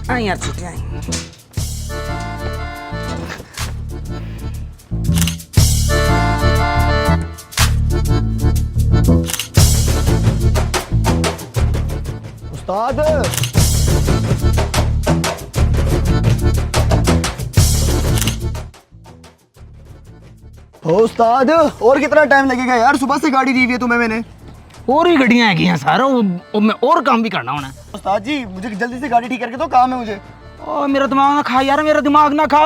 आई यार छुट्टियाँ आई। उस्ताद ओ उस्ताद, और कितना टाइम लगेगा यार? सुबह से गाड़ी दी हुई है तुम्हें मैंने। और ही गड्डियाँ हैं सारा वो मैं और काम भी करना होना। उस्ताद जी मुझे जल्दी से गाड़ी ठीक करके दो, काम है मुझे। ओ मेरा दिमाग ना खा यार, मेरा दिमाग ना खा।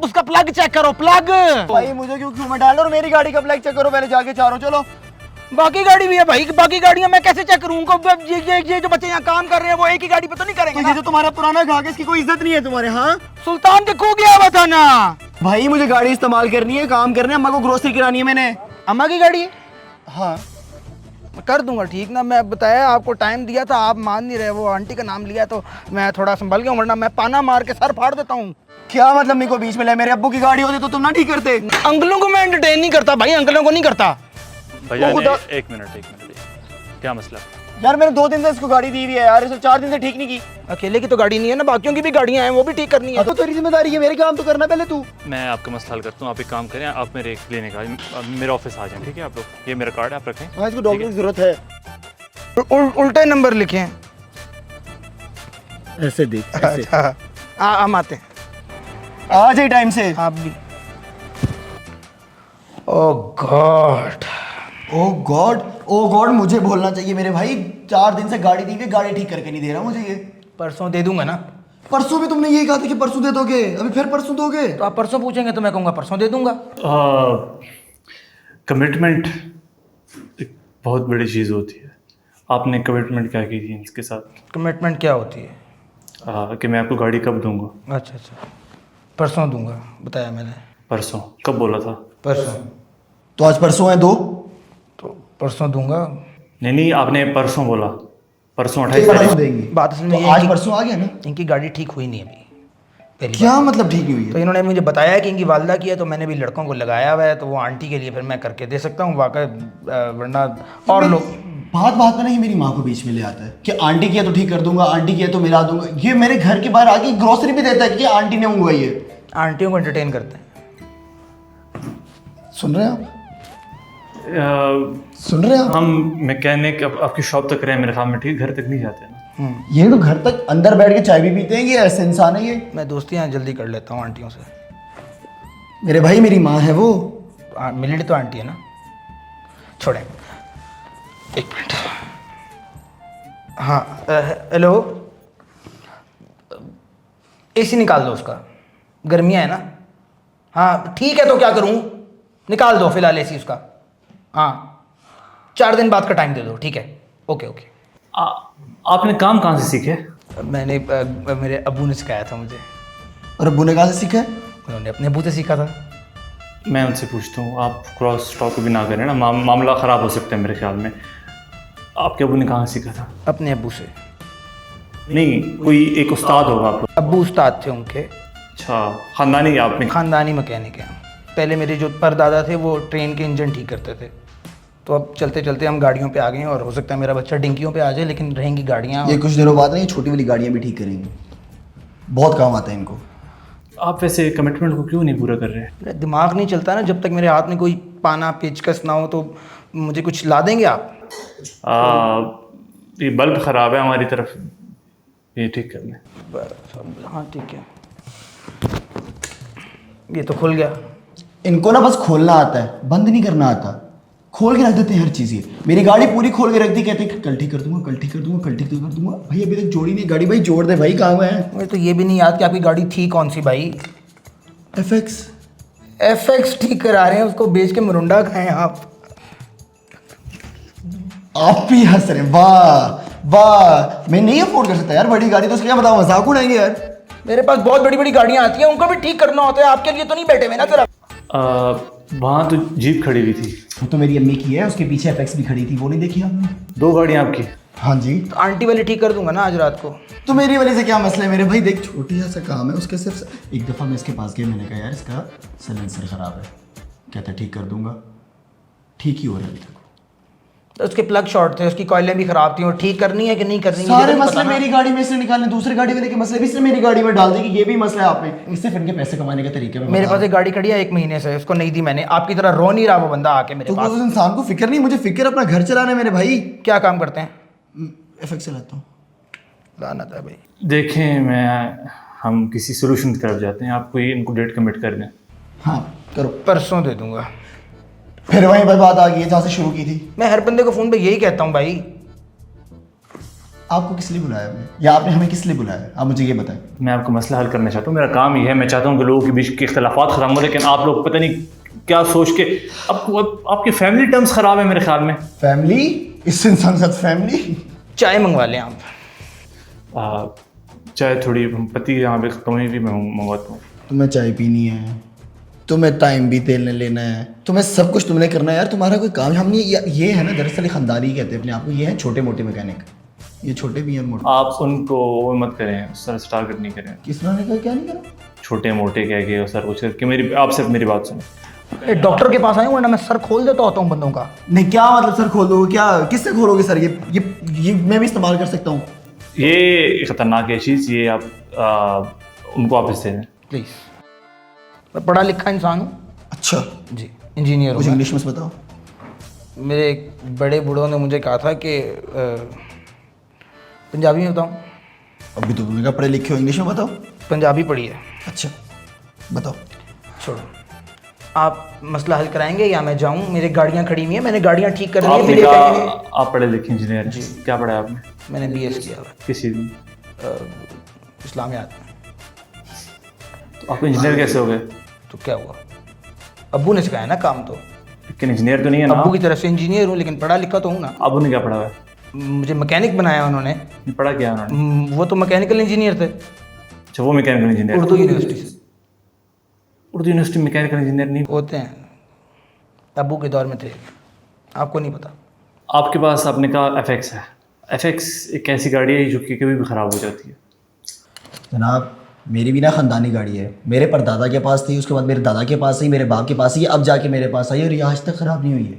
उसका प्लग चेक करो, प्लग। भाई मुझे क्यों मैं डाल, और मेरी गाड़ी का प्लग चेक करो पहले जाके, चारों चलो। बाकी गाड़ी भी है भाई, बाकी गाड़ियां मैं कैसे चेक करूँ? ये जो बच्चे यहाँ काम कर रहे हैं वो एक ही गाड़ी पे तो नहीं करेंगे तो ये जो तुम्हारा पुराना घाघ है, इसकी कोई इज्जत नहीं है तुम्हारे? हाँ सुल्तान देखो गया हुआ था ना भाई, मुझे गाड़ी इस्तेमाल करनी है, काम करना है, अम्मा को ग्रोसरी करानी है मैंने। अम्मा की गाड़ी है? हाँ मैं कर दूंगा ठीक ना। मैं बताया आपको, टाइम दिया था, आप मान नहीं रहे। वो आंटी का नाम लिया तो मैं थोड़ा संभल गया, वरना मैं पाना मार के सर फाड़ देता हूँ। क्या मतलब मेरे को बीच में ले? मेरे अब्बू की गाड़ी होती तो तुम ना ठीक करते। अंकलों को मैं एंटरटेन नहीं करता भाई, अंकलों को नहीं करता। भैया वो एक मिनट क्या मसला? यार मैंने 2 दिन से इसको गाड़ी दी हुई है यार, इसे 4 दिन से ठीक नहीं की। अकेले की तो गाड़ी नहीं है ना, बाकियों की भी गाड़ियां हैं, वो भी ठीक करनी है। तो तेरी जिम्मेदारी है, मेरे काम तो करना पहले तू। मैं आपका मसला हल करता हूँ, आप एक काम करें, आप मेरे क्लिनिक आ मेरे ऑफिस आ जाएं, ठीक है? आप लोग, ये मेरा कार्ड है, आप रखें। हाँ इसको डॉक्टर की जरूरत है। उल्टे नंबर लिखे हैं। ऐसे देख, ऐसे। हम आते हैं। आ जाए टाइम से। आप भी। ओह गॉड, ओ गॉड, ओ गॉड, मुझे बोलना चाहिए मेरे भाई। 4 दिन से गाड़ी दी हुई, गाड़ी ठीक करके नहीं दे रहा मुझे ये। परसों दे दूंगा ना। परसों भी तुमने यही कहा था कि परसों दे दोगे, अभी फिर परसों दोगे? तो आप परसों पूछेंगे तो मैं कहूँगा परसों दे दूंगा। कमिटमेंट एक बहुत बड़ी चीज़ होती है। आपने कमिटमेंट क्या की थी इसके साथ? कमिटमेंट क्या होती है? कि मैं आपको गाड़ी कब दूंगा? अच्छा, परसों दूंगा, बताया मैंने। परसों? कब बोला था? परसों। तो आज परसों है 2, तो परसों दूंगा। नहीं, आपने परसों बोला। परसों 28 परसों तारीख। देंगे। बात असल में तो ये है आज कि परसों आ गया ना? इनकी गाड़ी ठीक हुई नहीं अभी। पहली क्या बात। मतलब ठीक नहीं हुई तो है? इन्होंने मुझे बताया कि इनकी वालदा की है, तो मैंने भी लड़कों को लगाया हुआ है, तो वो आंटी के लिए फिर मैं करके दे सकता हूँ वाकई, वरना और लोग। बात बात में नहीं मेरी माँ को बीच में ले आता है कि आंटी की है तो ठीक कर दूंगा, आंटी की है तो मिला दूंगा। ये मेरे घर के बाहर आके ग्रोसरी भी देता है कि आंटी ने मंगवाई है। आंटियों को एंटरटेन करते हैं। सुन रहे हैं आप? अ, सुन रहे हैं आप? हम मैकेनिक आपकी शॉप तक रहे, मेरे ख्याल में ठीक, घर तक नहीं जाते ना। ये तो घर तक अंदर बैठ के चाय भी पीते हैं, ये ऐसे इंसान है ये। मैं दोस्तियाँ जल्दी कर लेता हूँ आंटियों से। मेरे भाई मेरी माँ है वो। मिली तो आंटी है ना। छोड़ें, एक मिनट। हाँ हेलो, एसी निकाल दो उसका, गर्मियाँ है ना। हाँ ठीक है, तो क्या करूँ? निकाल दो फिलहाल एसी उसका। हाँ 4 दिन बाद का टाइम दे दो, ठीक है? ओके। आपने काम कहाँ से सीखे? मैंने मेरे अब्बू ने सिखाया था मुझे। और अब्बू ने कहाँ से सीखा है? उन्होंने अपने अब्बू से सीखा था। मैं उनसे पूछता हूँ, आप क्रॉस टॉक भी ना करें ना, मामला ख़राब हो सकता है मेरे ख्याल में। आपके अब्बू ने कहाँ सीखा था? अपने अब्बू से। नहीं, कोई एक उस्ताद होगा आप लोग। अब्बू उस्ताद थे उनके। अच्छा, ख़ानदानी आपने? ख़ानदानी मैकेनिक हैं। पहले मेरे जो परदादा थे वो ट्रेन के इंजन ठीक करते थे, तो अब चलते चलते हम गाड़ियों पे आ गए हैं, और हो सकता है मेरा बच्चा डिंकियों पे आ जाए, लेकिन रहेंगी गाड़ियाँ। ये कुछ देरों बाद नहीं, छोटी वाली गाड़ियाँ भी ठीक करेंगे, बहुत काम आता है इनको। आप वैसे कमिटमेंट को क्यों नहीं पूरा कर रहे? मेरा दिमाग नहीं चलता ना, जब तक मेरे हाथ में कोई पाना पेचकस ना हो। तो मुझे कुछ ला देंगे आप? ये बल्ब ख़राब है हमारी तरफ, ये ठीक कर लें। हाँ ठीक है। ये तो खुल गया। इनको ना बस खोलना आता है, बंद नहीं करना आता। खोल के रख देते हैं हर चीज़। ये मेरी गाड़ी पूरी खोल के रख दी, कहते हैं कल ठीक कर दूंगा, कल ठीक कर दूंगा, कल ठीक कर दूंगा। भाई अभी तक जोड़ी नहीं गाड़ी, भाई जोड़ दे भाई, कहाँ है? मुझे तो ये भी नहीं याद कि आपकी गाड़ी थी कौन सी भाई। FX ठीक करा रहे हैं, उसको बेच के मरुंडा खाएं आप। आप भी हंस रहे हैं, वाह वाह। मैं नहीं अफोर्ड कर सकता यार बड़ी गाड़ी, तो उसके क्या बताओ, मजाक उड़ाएंगे यार। मेरे पास बहुत बड़ी बड़ी गाड़ियाँ आती हैं, उनको भी ठीक करना होता है, आपके लिए तो नहीं बैठे हुए ना जरा। वहाँ तो जीप खड़ी हुई थी। वो तो मेरी अम्मी की है, उसके पीछे FX भी खड़ी थी, वो नहीं देखी आपने? 2 गाड़ियाँ आपकी? हाँ जी। तो आंटी वाली ठीक कर दूंगा ना आज रात को। तो मेरी वाली से क्या मसला है मेरे भाई? देख छोटी सा काम है उसके, सिर्फ एक दफ़ा मैं इसके पास गया, मैंने कहा यार इसका साइलेंसर ख़राब है, कहता ठीक कर दूंगा। ठीक ही हो रहा है अभी तक। तो उसके प्लग शॉर्ट थे, उसकी कॉइलें भी ख़राब थी, और ठीक करनी है कि नहीं करनी है सारे ये तो नहीं मसले पता ना। मेरी गाड़ी में से निकालने, दूसरी गाड़ी वाले के मसले भी इसने मेरी गाड़ी में डाल दी कि ये भी मसला है आप में। इससे फिर के पैसे कमाने के तरीके में मेरे पास एक गाड़ी खड़ी है 1 महीने से, उसको नहीं दी मैंने। आपकी तरह रो नहीं रहा वो बंदा आके मेरे तो पास। उस इंसान को फिक्र नहीं, मुझे फिक्र अपना घर चलाना है मेरे भाई। क्या काम करते हैं? एफएक्स चलाता हूँ। लानत है भाई। देखें हम किसी सोल्यूशन की तरफ जाते हैं, आप कोई इनको डेट कमिट कर दें। हाँ करो। परसों दे दूंगा। फिर वही बात आ गई है जहाँ से शुरू की थी। मैं हर बंदे को फ़ोन पे यही कहता हूँ भाई। आपको किस लिए बुलाया हमने, या आपने हमें किस लिए बुलाया, आप मुझे ये बताएं। मैं आपका मसला हल करना चाहता हूँ, मेरा काम ये है। मैं चाहता हूँ कि लोगों के बीच के इख्तलाफात ख़त्म हो, लेकिन आप लोग पता नहीं क्या सोच के आपके फैमिली टर्म्स ख़राब है मेरे ख्याल में। फैमिली? इस इंसान के साथ फैमिली? चाय मंगवा लें आप। चाहे थोड़ी पति यहाँ पे ख़त्म हुई भी मैं मंगवाता हूँ। तुम्हें चाय पीनी है, तुम्हें टाइम भी तेल लेना है, तुम्हें सब कुछ तुमने करना है यार। तुम्हारा कोई काम हमने ये है ना, दरअसल खानदानी कहते हैं अपने आप को। ये है छोटे मोटे मैकेनिक, ये छोटे भी हैं मोटे। आप उनको वो मत करें सर, टारगेट नहीं करें। किस तरह ने कहा, क्या नहीं करा? छोटे मोटे कह के सर कुछ कि मेरी आप सिर्फ मेरी बात सुनो। डॉक्टर के पास आए वरना मैं सर खोल देता होता हूँ बंदों का। नहीं क्या मतलब सर खोल दोगे? क्या किससे खोलोगे सर? ये मैं भी इस्तेमाल कर सकता हूँ। ये ख़तरनाक है चीज़, ये आप उनको वापस दे दें प्लीज़। मैं पढ़ा लिखा इंसान हूँ अच्छा, जी, इंजीनियर हूँ कुछ मैं। इंग्लिश में बताओ। मेरे एक बड़े बूढ़ों ने मुझे कहा था कि पंजाबी में बताऊँ? अभी तो तुमने कहा पढ़े लिखे हो, इंग्लिश में बताओ। पंजाबी पढ़ी है। अच्छा बताओ। छोड़ो, आप मसला हल कराएंगे या मैं जाऊँ? मेरी गाड़ियाँ खड़ी हुई हैं, मैंने गाड़ियाँ ठीक कर ली हैं। आपने फिर ये कहा कहेंगे आप पढ़े लिखे इंजीनियर हैं, क्या पढ़ा है आपने? मैंने BS किया हुआ किस चीज़ में? है, इस्लामियात में। तो आप इंजीनियर कैसे हो गए? तो क्या हुआ, अब्बू ने सिखाया ना काम। तो लेकिन इंजीनियर तो नहीं है ना अब्बू की तरफ से इंजीनियर हूँ, लेकिन पढ़ा लिखा तो हूँ ना। अबू ने क्या पढ़ा हुआ है? मुझे मैकेनिक बनाया उन्होंने। पढ़ा क्या है उन्होंने? वो तो मैकेनिकल इंजीनियर थे, अच्छा, वो मैकेनिकल इंजीनियर। उर्दू यूनिवर्सिटी से उर्दू यूनिवर्सिटी मैकेनिकल इंजीनियर नहीं। होते हैं, अब्बू के दौर में थे, आपको नहीं पता। आपके पास आपने कहा एफएक्स है। एफएक्स एक ऐसी गाड़ी है जो कि कभी भी ख़राब हो जाती है। जनाब मेरी भी ना ख़ानदानी गाड़ी है, मेरे परदादा के पास थी, उसके बाद मेरे दादा के पास थी, मेरे बाप के पास थी, अब जाके मेरे पास आई और ये आज तक ख़राब नहीं हुई है।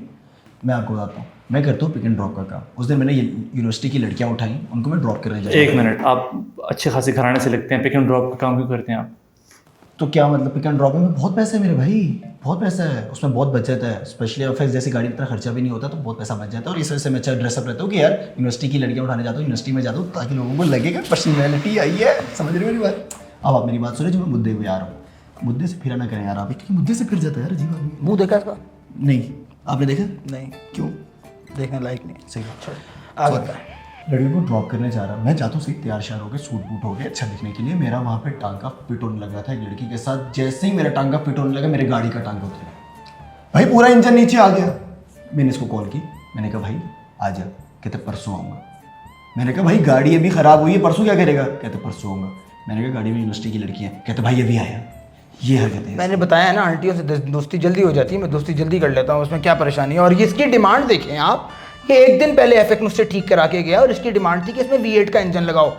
मैं आपको बताता हूँ, मैं करता हूँ पिक एंड ड्रॉप का काम। उस दिन मैंने यूनिवर्सिटी की लड़कियाँ उठाई, उनको मैं ड्रॉप करने जाता। एक मिनट, आप अच्छे खासे घराने से लगते हैं, पिक एंड ड्रॉप का काम क्यों करते हैं आप? तो क्या मतलब, पिक एंड ड्रॉप में बहुत पैसे है मेरे भाई, बहुत पैसा है उसमें, बहुत बचत है। स्पेशली एफएक्स जैसी गाड़ी में इतना खर्चा भी नहीं होता, तो बहुत पैसा बच जाता है। और इस वजह से मैं अच्छा ड्रेसअप रहता हूँ कि यार यूनिवर्सिटी की लड़कियाँ उठाने जाता हूँ, यूनिवर्सिटी में जाता हूँ, ताकि लोगों को लगेगा पर्सनैलिटी आई है। समझ रहे हो मेरी बात? अब आप मेरी बात सुने, जो मैं मुद्दे पे आ रहा हूँ, मुद्दे से फिरा ना करें यार आप, क्योंकि मुद्दे से फिर जाता है यार अजीब आदमी। मुंह देखा इसका? नहीं, आपने देखा? नहीं, क्यों? देखने लायक नहीं। सही आगे लड़की को ड्रॉप करने जा रहा, मैं जाता हूँ सही तैयार श्यार हो गए, सूट बूट हो गए अच्छा दिखने के लिए। मेरा वहाँ पे टांका फिट होने लग रहा था एक लड़की के साथ। जैसे ही मेरा टांका फिट होने लगा, मेरे गाड़ी का टांका उतरा भाई, पूरा इंजन नीचे आ गया। मैंने इसको कॉल की, मैंने कहा भाई आ जा, कहते परसों आऊँगा। मैंने कहा भाई गाड़ी अभी ख़राब हुई है, परसों क्या करेगा? कहते परसों आऊँगा। मैंने कहा गाड़ी में यूनिवर्सिटी की लड़की है, कहते भाई अभी आया। ये हरकत है। मैंने बताया ना, आंटियों से दोस्ती जल्दी हो जाती है, मैं दोस्ती जल्दी कर लेता हूँ, उसमें क्या परेशानी है। और ये इसकी डिमांड देखें आप, ये एक दिन पहले एफएक्स मुझसे ठीक करा के गया और इसकी डिमांड थी कि इसमें V8 का इंजन लगाओ।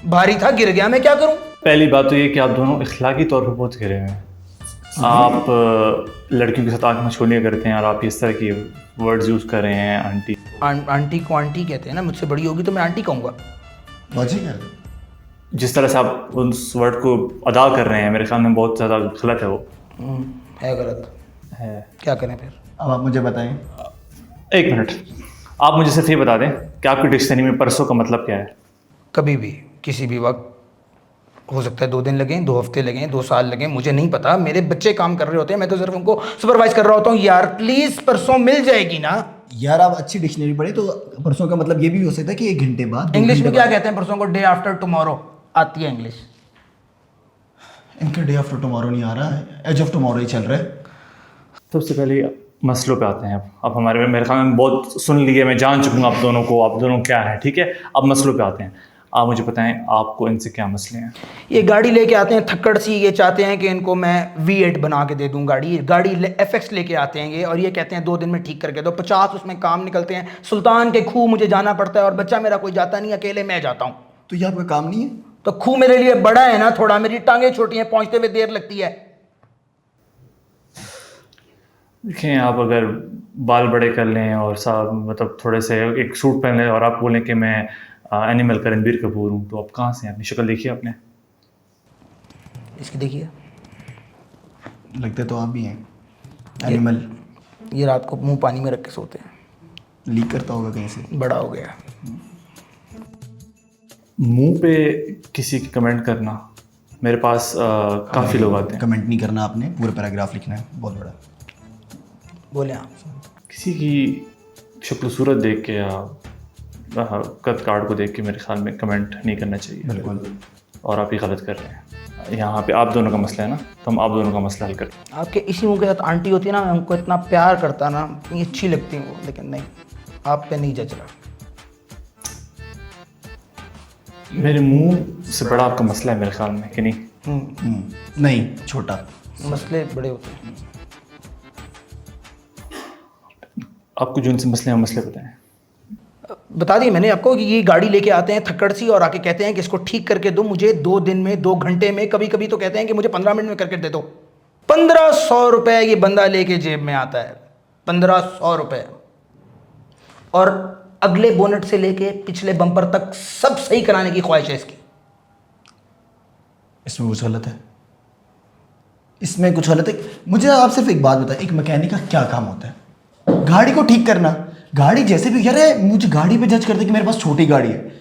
भारी था, गिर गया, मैं क्या करूँ? पहली बात तो ये कि आप दोनों इखलाकी तौर पर बहुत गिरे हुए हैं। आप लड़कियों के साथ आँख में छोलियाँ करते हैं और आप इस तरह की वर्ड्स यूज़ कर रहे हैं। आंटी आंटी को आंटी कहते हैं ना, मुझसे बड़ी होगी तो मैं आंटी कहूँगा। लॉजिक है। जिस तरह से आप उस वर्ड को अदा कर रहे हैं, मेरे ख्याल में बहुत ज़्यादा गलत है। वो है गलत है। क्या करें फिर? अब आप मुझे बताएं। एक मिनट, आप मुझे सिर्फ ये बता दें कि आपकी डिक्शनरी में परसों का मतलब क्या है? कभी भी, किसी भी वक्त हो सकता है। 2 दिन लगें, 2 हफ्ते लगें, 2 साल लगें, मुझे नहीं पता। मेरे बच्चे काम कर रहे होते हैं, मैं तो सिर्फ उनको सुपरवाइज कर रहा होता हूँ। यार प्लीज़ परसों मिल जाएगी ना? यार आप अच्छी डिक्शनरी पढ़े तो परसों का मतलब ये भी हो सकता है कि 1 घंटे बाद, 2 इंग्लिश में घंटे क्या बाद। कहते हैं परसों को? डे आफ्टर टुमारो आती है इंग्लिश। इनका डे आफ्टर टुमारो नहीं आ रहा है, एज ऑफ टुमारो ही चल रहा है। सबसे पहले मसलों पे आते हैं। अब हमारे मेरे ख्याल में बहुत सुन लिए, मैं जान चुका हूँ आप दोनों को, आप दोनों क्या है, ठीक है। अब मसलों पे आते हैं। आप मुझे बताएं आपको इनसे क्या मसले हैं? ये गाड़ी लेके आते हैं थक्कड़ सी, ये चाहते हैं कि इनको मैं V8 बना के दे दूं गाड़ी FX लेके आते हैं ये, और ये कहते हैं 2 दिन में ठीक करके दो। 50 उसमें काम निकलते हैं। सुल्तान के खूह मुझे जाना पड़ता है और बच्चा मेरा कोई जाता नहीं, अकेले मैं जाता हूँ। तो ये आपका काम नहीं है? तो खूह मेरे लिए बड़ा है ना थोड़ा, मेरी टांगे छोटी हैं, पहुंचते हुए देर लगती है। देखें, आप अगर बाल बड़े कर लें और साहब मतलब थोड़े से एक सूट पहन लें और आप बोलें कि मैं एनिमल का रणबीर कपूर हूँ, तो आप कहाँ से हैं? अपनी शक्ल देखिए आपने। इसकी देखिए, लगते तो आप भी हैं एनिमल। ये रात को मुंह पानी में रख के सोते हैं। लीक करता होगा कहीं से। बड़ा हो गया। मुंह पे किसी की कमेंट करना, मेरे पास काफ़ी लोग आते हैं। कमेंट नहीं करना आपने, पूरा पैराग्राफ लिखना है बहुत बड़ा। बोले आप। किसी की शक्ल सूरत देख के या कद काट को देख के मेरे ख्याल में कमेंट नहीं करना चाहिए। बिल्कुल। और आप ही गलत कर रहे हैं। यहाँ पे आप दोनों का मसला है ना, तो हम आप दोनों का मसला हल करते हैं। आपके इसी मुंह के साथ आंटी होती है ना, मैं उनको इतना प्यार करता ना, इतनी अच्छी लगती है वो, लेकिन नहीं, आप पे नहीं जच रहा। मेरे मुंह से बड़ा आपका मसला है मेरे ख्याल में, कि नहीं? नहीं, छोटा। मसले बड़े होते हैं। आपको जो उनसे मसले हैं मसले बताएं। बता दिए मैंने आपको कि ये गाड़ी लेके आते हैं थक्कड़ सी और आके कहते हैं कि इसको ठीक करके दो मुझे 2 दिन में, 2 घंटे में, कभी कभी तो कहते हैं कि मुझे 15 मिनट में करके दे दो। 1500 रुपये ये बंदा लेके जेब में आता है, 1500 रुपये। और अगले बोनट से लेके पिछले बम्पर तक सब सही कराने की ख्वाहिश है इसकी। इसमें कुछ गलत है? इसमें कुछ गलत है? मुझे आप सिर्फ एक बात बताएं, एक मैकेनिक का क्या काम होता है? गाड़ी को ठीक करना। गाड़ी जैसे भी, यार मुझे गाड़ी पे जज करते कि मेरे पास छोटी गाड़ी है।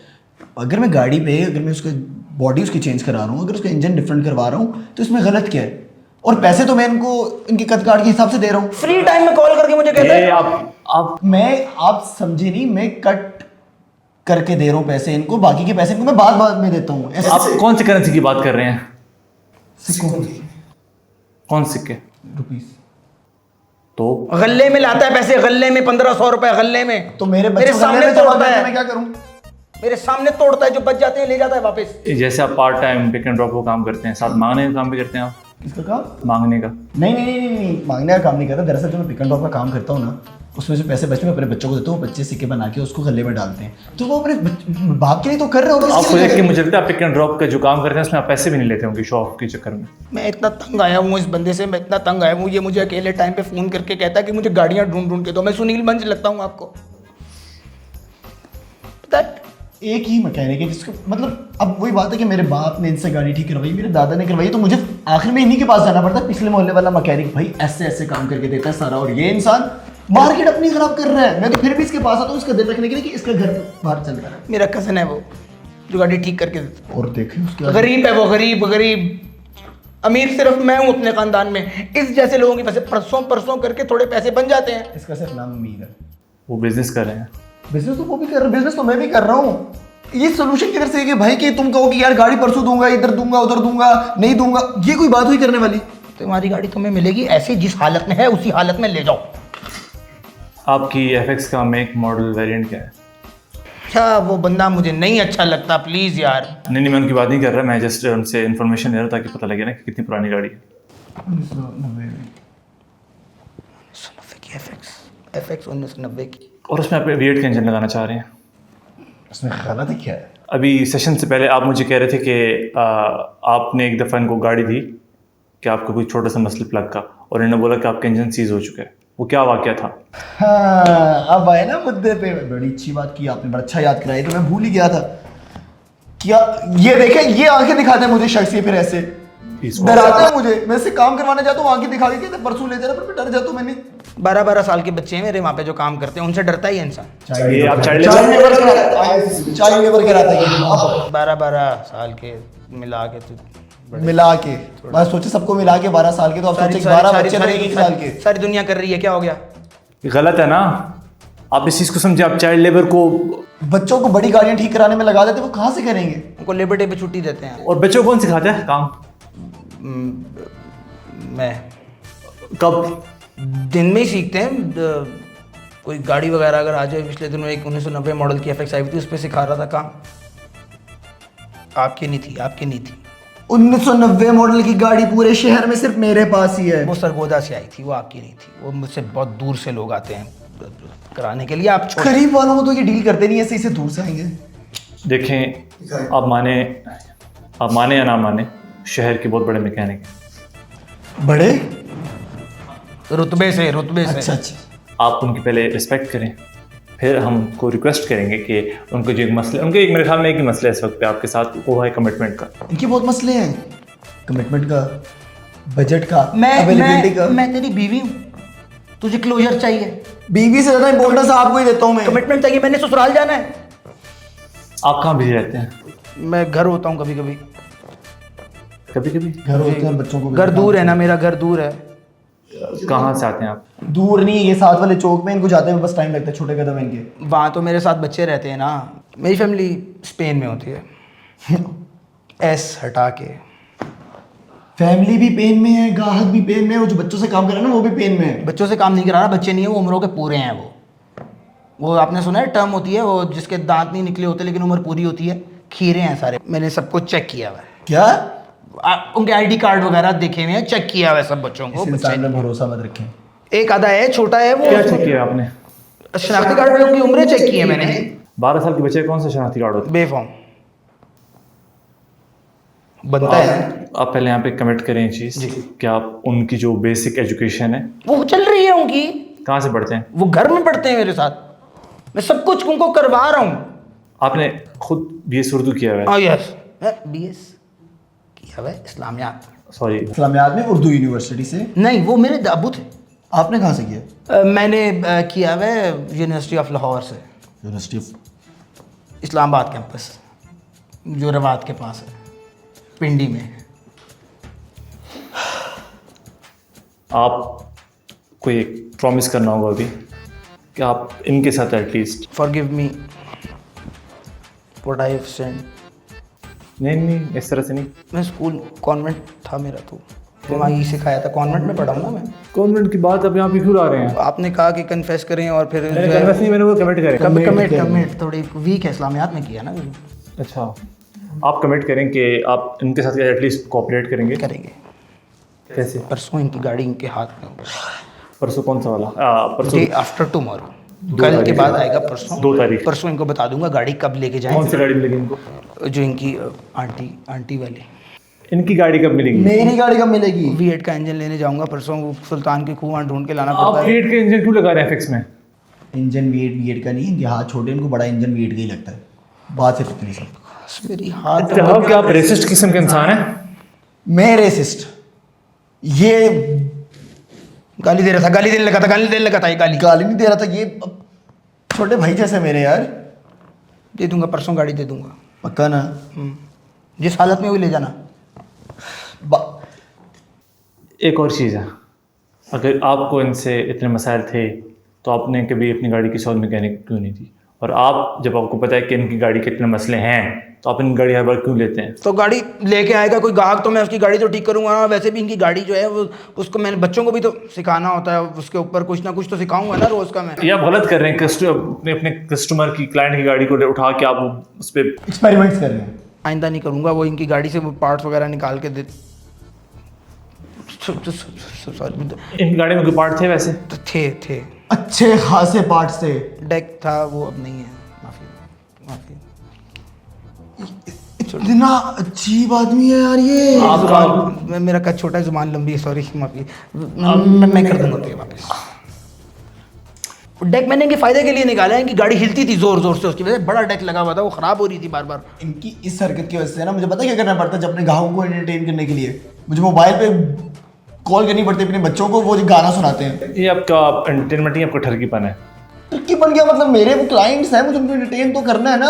अगर मैं गाड़ी पे, अगर मैं उसका बॉडी उसकी चेंज करा रहा हूँ, अगर उसका इंजन डिफरेंट करवा रहा हूँ, तो इसमें गलत क्या है? और पैसे तो मैं इनको इनके कद काट के हिसाब से दे रहा हूँ। फ्री टाइम में कॉल करके मुझे कहते हैं आप समझे नहीं, मैं कट करके दे रहा हूँ पैसे इनको, बाकी के पैसे इनको मैं बाद में देता हूँ। आप कौन सी करेंसी की बात कर रहे हैं? सिक्कों। कौन सिक्के? रुपीस। तो गल्ले में लाता है पैसे, गल्ले में 1500 रुपए गल्ले में। तो मेरे सामने तोड़ता है, मैं क्या करूं? मेरे सामने तोड़ता है, जो बच जाते हैं ले जाता है वापस। जैसे आप part time pick and drop का काम करते हैं, साथ मांगने का काम भी करते हैं आप? किसका काम? मांगने का? नहीं, मांगने का काम नहीं करता। दरअसल जो मैं पिक एंड ड्रॉप का काम करता हूँ ना, उसमें से पैसे बचते मैं अपने बच्चों को देता हूँ, बच्चे सिक्के बना के उसको गले में डालते हैं, तो वो अपने बाप के लिए तो कर रहे हो। आपको देख के मुझे लगता है पिक एंड ड्रॉप का जो काम करते हैं उसमें आप पैसे भी नहीं लेते होंगे शो ऑफ के चक्कर में। मैं इतना तंग आया हूँ इस बंदे से, मैं इतना तंग आया हूँ, ये मुझे अकेले टाइम पे फोन करके कहता है कि मुझे गाड़ियाँ ढूंढ के दो। मैं सुनील बंज लगता हूँ आपको? एक ही मैकेनिक है जिसको, मतलब अब वही बात है कि मेरे बाप ने इनसे गाड़ी ठीक करवाई, मेरे दादा ने करवाई, तो मुझे आखिर में इन्हीं के पास जाना पड़ता है। पिछले मोहल्ले वाला मैकेनिक भाई ऐसे काम करके देता है सारा, और ये इंसान मार्केट अपनी खराब कर रहा है। मैं तो फिर भी इसके पास आता हूँ इसका दिल रखने के लिए कि इसका घर बाहर चल रहा है। मेरा कजन है वो, जो गाड़ी ठीक करके देता है। और देखे उसके गरीब है वो, गरीब। अमीर सिर्फ मैं हूँ अपने खानदान में। इस जैसे लोगों के पैसे परसों करके थोड़े पैसे बन जाते हैं। इसका सिर्फ नाम अमीर है। वो बिजनेस कर रहे हैं। बिजनेस तो वो भी कर रहे हैं, बिजनेस तो मैं भी कर रहा हूँ। ये सोल्यूशन किधर से है कि भाई कि तुम कहो कि यार गाड़ी परसों दूंगा, इधर दूंगा, उधर दूंगा, नहीं दूंगा, ये कोई बात हुई करने वाली? तुम्हारी गाड़ी तुम्हें मिलेगी ऐसी, जिस हालत में है उसी हालत में ले जाओ। आपकी FX का मेक मॉडल वेरिएंट क्या है? अच्छा, वो बंदा मुझे नहीं अच्छा लगता, प्लीज यार। नहीं, मैं उनकी बात नहीं कर रहा, मैं जस्ट उनसे इन्फॉर्मेशन ले रहा हूँ ताकि पता लगे ना कि कितनी पुरानी गाड़ी है। 1990 की FX 1990 की। और उसमें आप V8 का इंजन लगाना चाह रहे हैं। उसमें गलत क्या है? अभी सेशन से पहले आप मुझे कह रहे थे कि आपने एक दफ़ा इनको गाड़ी दी कि आपको कोई छोटा सा मसले प्लग का, और इन्होंने बोला कि आपका इंजन सीज हो चुका है। वो क्या वाकया था? हाँ, अब आए ना मुद्दे पे। बड़ी अच्छी बात की आपने, बड़ा अच्छा याद कराया, तो मैं भूल ही गया था। क्या ये देखें, ये आंखें दिखाते हैं मुझे शख्स, ये फिर ऐसे डराता है मुझे। मैं इससे काम करवाने जाता हूँ, आंखें दिखा के कहते परसों ले जाना, पर मैं डर जाता हूँ। मैंने 12 साल के बच्चे हैं मेरे वहाँ पे जो काम करते हैं, उनसे डरता ही है इंसान। ये आप चाइल्ड लेबर कराता है 12 साल के मिला के बस सोचे सबको मिला के 12 साल के, तो आप सोचे 12 बच्चे तो 1 साल के। सारी दुनिया कर रही है, क्या हो गया? गलत है ना, आप इस चीज़ को समझे। आप चाइल्ड लेबर को, बच्चों को बड़ी गाड़ियां ठीक कराने में लगा देते, वो कहाँ से करेंगे? उनको लेबर डे पे छुट्टी देते हैं। और बच्चों को कौन सिखाता है काम? मैं कब? दिन में ही सीखते हैं। कोई गाड़ी वगैरह अगर आ जाए, पिछले दिनों एक 1990 मॉडल की FX आई थी, उस पर सिखा रहा था काम। आपकी नहीं थी 1990 मॉडल की गाड़ी पूरे शहर में सिर्फ मेरे पास ही है। वो सरगोदा से आई थी, वो आपकी नहीं थी। वो मुझसे बहुत दूर से लोग आते हैं कराने के लिए। आप गरीब वालों को तो ये डील करते नहीं, ऐसे दूर से आएंगे। देखें, आप माने या ना माने, शहर के बहुत बड़े मैकेनिक हैं। बड़े? रुतबे से अच्छा अच्छा। आप उनकी पहले रिस्पेक्ट करें, फिर हम उनको रिक्वेस्ट करेंगे कि उनको जो एक मसले, उनके एक मेरे ख्याल में एक ही मसला है इस वक्त पे आपके साथ, वो है कमिटमेंट का। इनके बहुत मसले हैं, कमिटमेंट का, बजट का, मैं अवेलेबिलिटी का। मैं तेरी बीवी हूँ, तुझे क्लोजर चाहिए, बीवी से ज़्यादा इंपॉर्टेंस आपको ही देता हूँ मैं। कमिटमेंट चाहिए, मैंने ससुराल जाना है। आप कहाँ बिजी रहते हैं? मैं घर होता हूँ कभी कभी। कभी कभी घर होते हैं, बच्चों को भी घर दूर है ना, मेरा घर दूर है। कहाँ से आते हैं आप? दूर नहीं, ये साथ वाले चौक में, इनको जाते हैं बस टाइम लगता है, छोटे कदम है इनके। वहाँ तो मेरे साथ बच्चे रहते हैं ना। मेरी फैमिली स्पेन में होती है। एस हटा के। फैमिली भी पेन में है, ग्राहक भी पेन में है, वो जो बच्चों से काम कर रहा है ना वो भी पेन में है। बच्चों से काम नहीं करा रहा, बच्चे नहीं है वो, उम्रों के पूरे हैं वो आपने सुना है टर्म होती है वो, जिसके दांत नहीं निकले होते लेकिन उम्र पूरी होती है, खीरे हैं सारे। मैंने सबको चेक किया हुआ है। क्या? उनके आईडी कार्ड वगैरह देखे हुए हैं, चेक किया हुआ है सब बच्चों को। इस इंसान में भरोसा मत रखें। एक आधा है, छोटा है वो। क्या चेक किया आपने? शनाख्ती कार्ड वालों की उम्रें चेक की है मैंने। 12 साल के बच्चे कौन सा शनाख्ती कार्ड होता है? बेफॉर्म बनता है। आप पहले यहाँ पे कमिट करें ये चीज़ कि आप उनकी जो बेसिक एजुकेशन है, वो चल रही है उनकी, कहाँ से पढ़ते हैं? वो घर में पढ़ते हैं मेरे साथ, मैं सब कुछ उनको करवा रहा हूँ। आपने खुद BS उर्दू किया हुआ है? हाँ यस, BS किया हुआ है इस्लामियात। सॉरी, इस्लामियात में उर्दू यूनिवर्सिटी से? नहीं, वो मेरे अबू थे। आपने कहाँ से किया? मैंने किया हुआ है यूनिवर्सिटी ऑफ लाहौर से, यूनिवर्सिटी ऑफ इस्लामाबाद कैंपस, जो रवात के पास है, पिंडी में। आपको एक प्रॉमिस करना होगा अभी कि आप इनके साथ at least. Forgive me what I have send. नहीं, इस तरह से नहीं। मैं स्कूल कॉन्वेंट था मेरा, तो वहाँ ही सिखाया था, कॉन्वेंट में पढ़ा हूँ ना मैं। कॉन्वेंट की बात अब यहाँ पे क्यों ला रहे हैं? आपने कहा कि कन्फेस करें और फिर मैंने वो कमिट करें। कमिट थोड़ी वीक है, इस्लामियात में किया ना। अच्छा, आप कमिट करें कि आप इनके साथ एटलीस्ट कोऑपरेट करेंगे। करेंगे। कैसे? परसों इनकी गाड़ी इनके हाथ में, परसों कौन सा वाला? परसों डे आफ्टर टुमारो, कल के बाद आएगा परसों। 2 तारीख। परसों इनको बता दूंगा गाड़ी कब लेके जाएं। कौन सी गाड़ी मिलेगी इनको? जो इनकी आंटी वाली। इनकी गाड़ी कब मिलेगी? मेरी गाड़ी कब मिलेगी? V8 का इंजन लेने जाऊंगा परसों, वो सुल्तान की खूह ढूंढ के लाना आप पड़ता है। V8 का इंजन क्यों लगा रहे हैं FX में? इंजन V8 का नहीं, इनके हाथ छोटे, इनको बड़ा इंजन V8 का ही लगता है। बात सिर्फ इतनी सी। मेरी हाथ जनाब, क्या आप रेसिस्ट किस्म के इंसान हैं? मैं रेसिस्ट? ये गाली दे रहा था, गाली देने लगा था, गाली देने लगा था, ये गाली गाली नहीं दे रहा था, ये छोटे भाई जैसे मेरे यार। दे दूंगा परसों, गाड़ी दे दूंगा पक्का ना? जिस हालत में वो ले जाना। एक और चीज़ है, अगर आपको इनसे इतने मसाइल थे तो आपने कभी अपनी गाड़ी किसी और मैकेनिक क्यों नहीं दी? और आप जब आपको पता है कि इनकी गाड़ी के इतने मसले हैं तो आप इनकी गाड़ी हर बार क्यों लेते हैं? तो गाड़ी लेके आएगा कोई ग्राहक तो मैं उसकी गाड़ी तो ठीक करूंगा ना। वैसे भी इनकी गाड़ी जो है वो, उसको मैंने बच्चों को भी तो सिखाना होता है, उसके ऊपर कुछ ना कुछ तो सिखाऊंगा ना रोज का मैं। ये आप गलत कर रहे हैं। अपने कस्टमर की, क्लाइंट की गाड़ी को उठा के आप उस पर एक्सपेरिमेंट्स कर रहे हैं। आइंदा नहीं करूंगा। वो इनकी गाड़ी से वो पार्ट्स वगैरह निकाल के दे। सॉरी, इनकी गाड़ी में कोई पार्ट थे वैसे? तो थे अच्छे खासे पार्ट्स थे। डेक था, वो अब नहीं है। माफी। इतना अजीब आदमी है यार ये। मेरा कद छोटा है, जुबान लंबी है, सॉरी माफी। मैं कर दूंगा तो वापस। डेक मैंने इनके फायदे के लिए निकाला है। इनकी गाड़ी हिलती थी जोर जोर से, उसकी वजह से बड़ा डेक लगा हुआ था, वो खराब हो रही थी बार बार। इनकी इस हरकत की वजह से ना मुझे पता क्या करना पड़ता है, जब अपने ग्राहकों को एंटरटेन करने के लिए मुझे मोबाइल पे कॉल करनी पड़ती है अपने बच्चों को, वो गाना सुनाते हैं। ये आपका एंटरटेनमेंट ही आपका ठरकीपन है। टर्की बन गया मतलब, मेरे वो क्लाइंट्स हैं, मुझे उनको एंटरटेन तो करना है ना।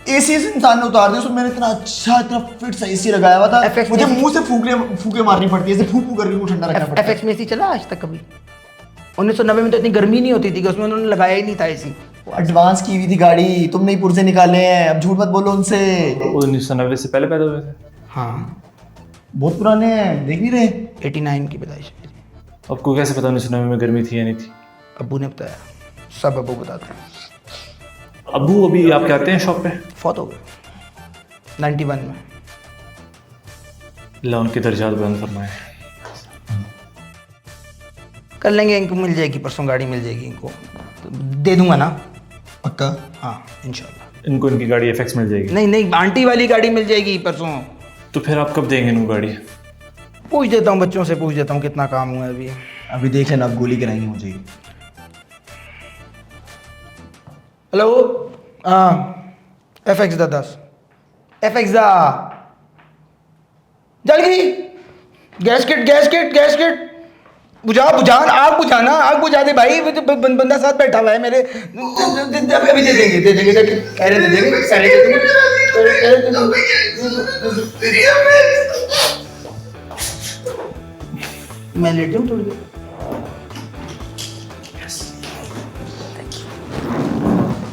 एसी इस इंसान ने उतार दिया, उसमें मैंने इतना अच्छा इतना फिट सा एसी लगाया हुआ था, मुझे मुंह से फूके मारनी पड़ती है, ऐसे फूक फूक करके ठंडा रखना पड़ता है। FX में एसी चला आज तक कभी? 1990 में तो इतनी गर्मी नहीं होती थी कि उसमें उन्होंने लगाया ही नहीं था एसी। एडवांस की हुई थी गाड़ी, तुमने ही पुर्जे निकाले हैं, अब झूठ मत बोलो उनसे। 1990 से पहले पैदा हुए थे? हाँ, बहुत पुराने हैं, देख नहीं रहे। 89 की पैदाइश है मेरी। आपको कैसे पता 1990 में गर्मी थी या नहीं थी? अब्बू ने बताया, सब अब्बू बताते हैं। अब्बू अभी आप क्या आते हैं शॉप पे? फौत हो गए 91 में। अल्लाह उनके दर्जात बुलंद फरमाए। कर लेंगे, इनको मिल जाएगी परसों, गाड़ी मिल जाएगी इनको, तो दे दूंगा ना पक्का? हाँ इंशाल्लाह। इनको इनकी गाड़ी FX मिल जाएगी? नहीं, आंटी वाली गाड़ी मिल जाएगी परसों। तो फिर आप कब देंगे इनको गाड़ी? पूछ देता हूँ, बच्चों से पूछ देता हूँ कितना काम हुआ है अभी। अभी देख लेना, आप गोली कराएंगे मुझे। हेलो, हाँ FX दा 10 FX दा जल गई। गैस किट बुझान, आग बुझाना, आग बुझा दे भाई। बंदा साथ बैठा हुआ है मेरे। अभी दे देंगे कह रहे दे देंगे। मैं लेट जाऊँ थोड़ी देर?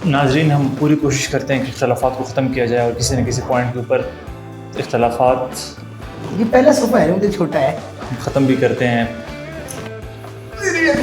नाजरीन, हम पूरी कोशिश करते हैं कि इख्तलाफात को ख़त्म किया जाए और किसी न किसी पॉइंट के ऊपर इख्तलाफात ये पहला सोफा है, मुझे छोटा है। ख़त्म भी करते हैं। वीडियो